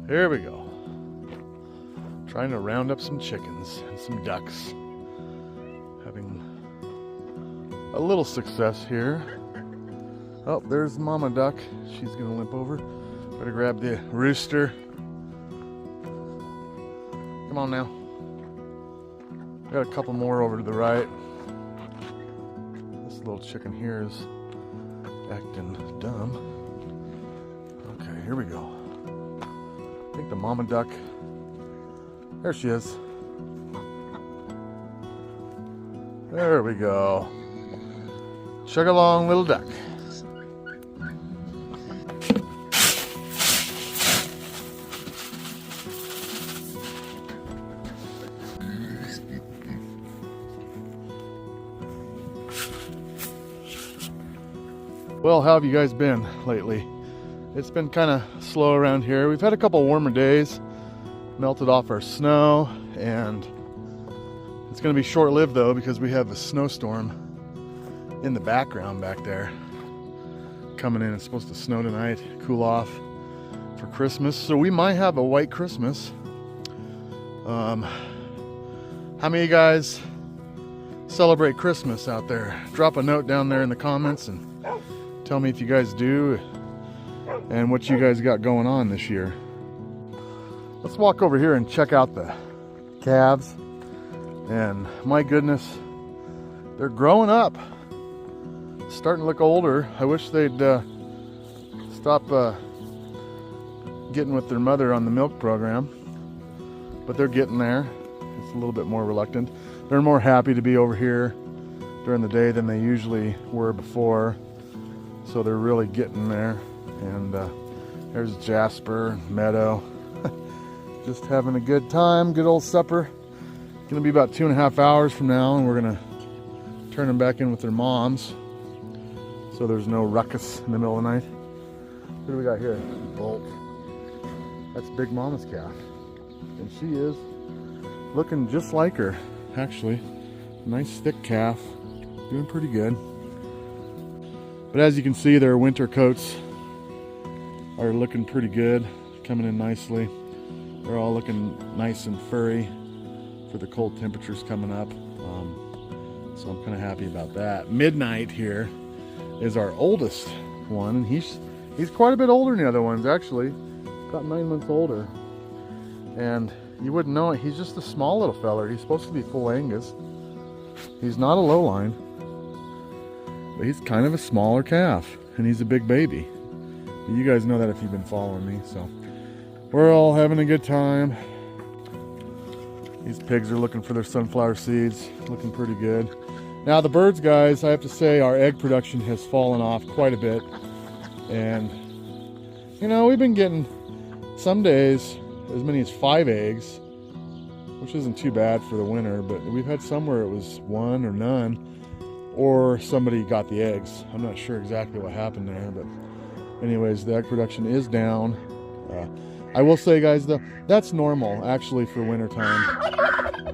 Here we go. Trying to round up some chickens and some ducks. Having a little success here. Oh, there's Mama Duck. She's gonna limp over. Better grab the rooster. Come on now. Got a couple more over to the right. This little chicken here is acting dumb. Okay, here we go. I think the Mama Duck. There she is. There we go. Chug along, little duck. Well, how have you guys been lately? It's been kind of slow around here. We've had a couple warmer days, melted off our snow, and it's going to be short-lived though because we have a snowstorm in the background back there coming in. It's supposed to snow tonight, cool off for Christmas, so we might have a white Christmas. How many of you guys celebrate Christmas out there? Drop a note down there in the comments and tell me if you guys do and what you guys got going on this year. Let's walk over here and check out the calves. And my goodness, they're growing up. Starting to look older. I wish they'd stop getting with their mother on the milk program. But they're getting there. It's a little bit more reluctant. They're more happy to be over here during the day than they usually were before. So they're really getting there. And there's Jasper and Meadow. Just having a good time, good old supper. Gonna be about 2.5 hours from now, and we're gonna turn them back in with their moms. So there's no ruckus in the middle of the night. What do we got here? Bolt. That's Big Mama's calf. And she is looking just like her, actually. Nice thick calf, doing pretty good. But as you can see, their winter coats are looking pretty good, coming in nicely. They're all looking nice and furry for the cold temperatures coming up. So I'm kind of happy about that. Midnight here is our oldest one, and he's quite a bit older than the other ones, actually. About 9 months older. And you wouldn't know it, he's just a small little feller. He's supposed to be full Angus. He's not a low line. But he's kind of a smaller calf, and he's a big baby. You guys know that if you've been following me, so we're all having a good time. These pigs are looking for their sunflower seeds, looking pretty good. Now the birds, guys, I have to say our egg production has fallen off quite a bit. And, you know, we've been getting some days as many as 5 eggs, which isn't too bad for the winter, but we've had some where it was 1 or none. Or somebody got the eggs. I'm not sure exactly what happened there, but anyways, the egg production is down. I will say, guys, though, that's normal actually for wintertime.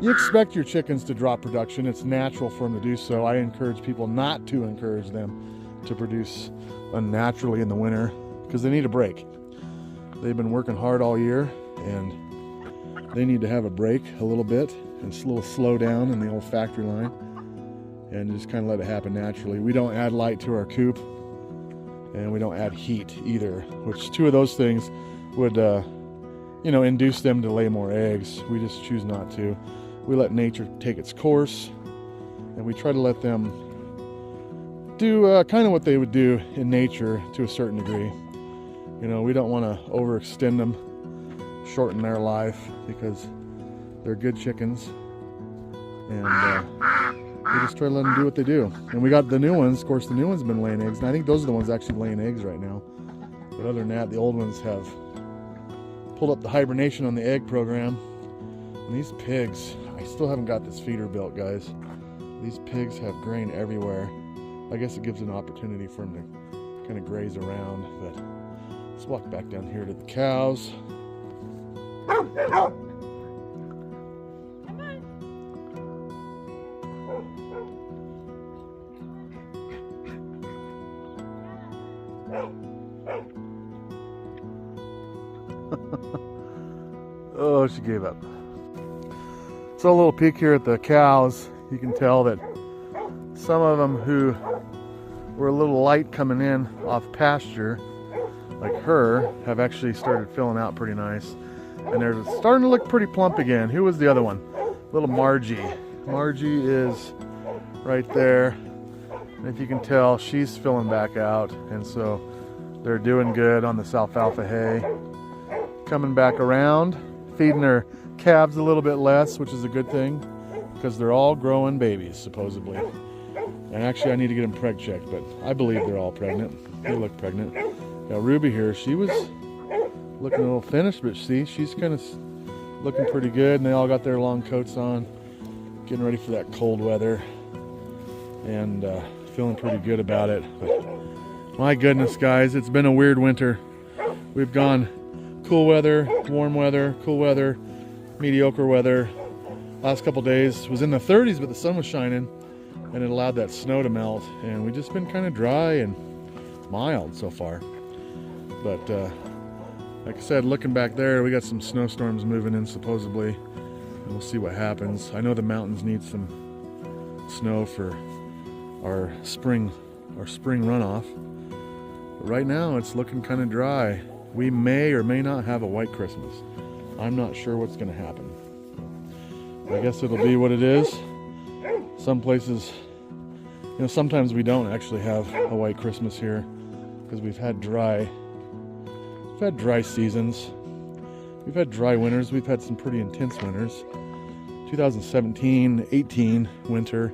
You expect your chickens to drop production. It's natural for them to do so. I encourage people not to encourage them to produce unnaturally in the winter because they need a break. They've been working hard all year and they need to have a break a little bit and a little slow down in the old factory line. And just kind of let it happen naturally. We don't add light to our coop, and we don't add heat either, which 2 of those things would, you know, induce them to lay more eggs. We just choose not to. We let nature take its course, and we try to let them do kind of what they would do in nature to a certain degree. You know, we don't want to overextend them, shorten their life, because they're good chickens, and we just try to let them do what they do. And we got the new ones. Of course, the new ones have been laying eggs. And I think those are the ones actually laying eggs right now. But other than that, the old ones have pulled up the hibernation on the egg program. And these pigs, I still haven't got this feeder built, guys. These pigs have grain everywhere. I guess it gives an opportunity for them to kind of graze around. But let's walk back down here to the cows. Oh, she gave up. So a little peek here at the cows. You can tell that some of them who were a little light coming in off pasture, like her, have actually started filling out pretty nice. And they're starting to look pretty plump again. Who was the other one? Little Margie. Margie is right there. And if you can tell, she's filling back out. And so they're doing good on this alfalfa hay. Coming back around, feeding their calves a little bit less, which is a good thing, because they're all growing babies, supposedly. And actually, I need to get them preg checked, but I believe they're all pregnant. They look pregnant. Now, Ruby here, she was looking a little finished, but see, she's kind of looking pretty good, and they all got their long coats on, getting ready for that cold weather, and feeling pretty good about it. But my goodness, guys, it's been a weird winter. We've gone cool weather, warm weather, cool weather, mediocre weather. Last couple days was in the 30s, but the sun was shining, and it allowed that snow to melt, and we've just been kind of dry and mild so far. But like I said, looking back there, we got some snowstorms moving in supposedly, and we'll see what happens. I know the mountains need some snow for our spring runoff, but right now it's looking kind of dry. We may or may not have a white Christmas. I'm not sure what's going to happen. I guess it'll be what it is. Some places, you know, sometimes we don't actually have a white Christmas here because we've had dry seasons. We've had dry winters. We've had some pretty intense winters. 2017-18 winter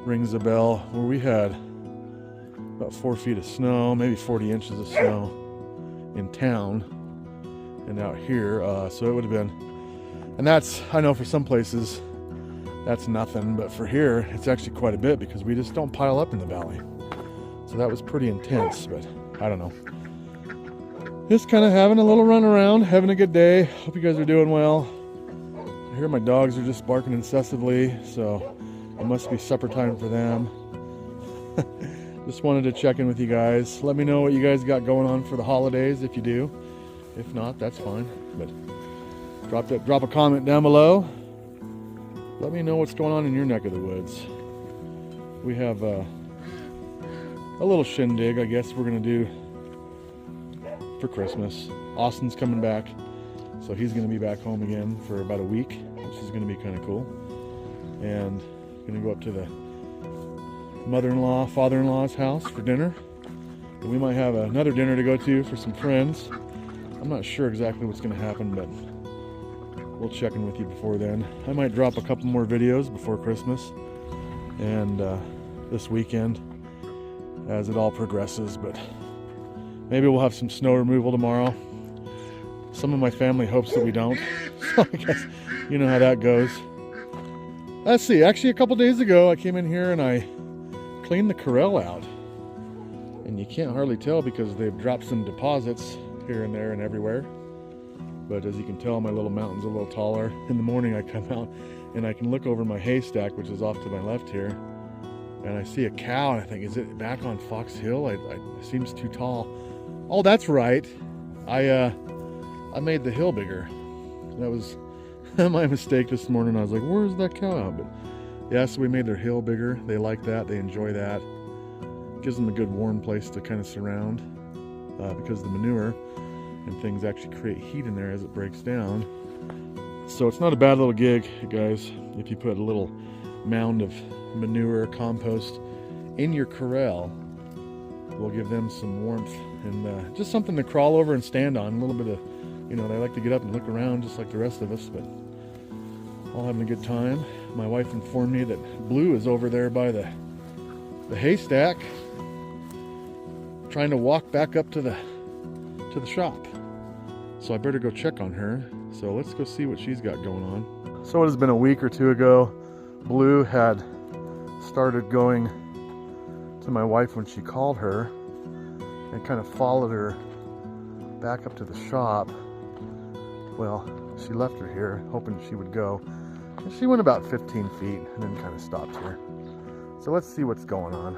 rings a bell where we had about 4 feet of snow, maybe 40 inches of snow in town and out here. So it would have been, and that's, I know for some places that's nothing, but for here it's actually quite a bit because we just don't pile up in the valley. So that was pretty intense, but I don't know. Just kind of having a little run around, having a good day. Hope you guys are doing well. I hear my dogs are just barking incessantly, so it must be supper time for them. Just wanted to check in with you guys. Let me know what you guys got going on for the holidays if you do. If not, that's fine. But drop a comment down below. Let me know what's going on in your neck of the woods. We have a little shindig, I guess we're gonna do for Christmas. Austin's coming back, so he's gonna be back home again for about a week, which is gonna be kind of cool. And gonna go up to the mother-in-law, father-in-law's house for dinner. And we might have another dinner to go to for some friends. I'm not sure exactly what's gonna happen, but we'll check in with you before then. I might drop a couple more videos before Christmas and this weekend as it all progresses, but maybe we'll have some snow removal tomorrow. Some of my family hopes that we don't, so I guess you know how that goes. Let's see, actually a couple days ago I came in here and I cleaned the corral out, and you can't hardly tell because they've dropped some deposits here and there and everywhere. But as you can tell, my little mountain's a little taller. In the morning I come out and I can look over my haystack, which is off to my left here, and I see a cow and I think, is it back on Fox Hill? It seems too tall. Oh, that's right. I made the hill bigger. That was my mistake this morning. I was like, where's that cow? But yeah, so we made their hill bigger. They like that. They enjoy that. Gives them a good warm place to kind of surround because the manure and things actually create heat in there as it breaks down. So it's not a bad little gig, guys, if you put a little mound of manure, compost in your corral. We'll give them some warmth and just something to crawl over and stand on. A little bit of, you know, they like to get up and look around just like the rest of us, but all having a good time. My wife informed me that Blue is over there by the haystack trying to walk back up to the shop. So I better go check on her. So let's go see what she's got going on. So it has been a week or two ago. Blue had started going to my wife when she called her and kind of followed her back up to the shop. Well, she left her here hoping she would go. And she went about 15 feet and then kind of stopped here. So let's see what's going on.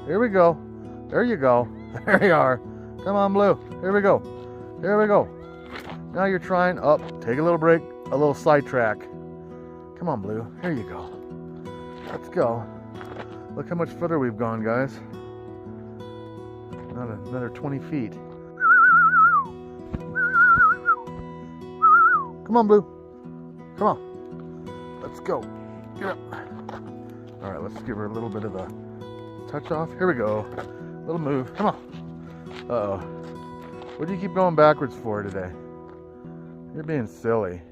Here we go. There you go. There you are. Come on, Blue. Here we go. Here we go. Now you're trying up. Take a little break, a little sidetrack. Come on, Blue. Here you go. Let's go. Look how much further we've gone, guys. Another 20 feet. Come on, Blue. Come on. Let's go. Get up. All right, let's give her a little bit of a touch off. Here we go. Little move. Come on. Uh-oh. What do you keep going backwards for today? You're being silly.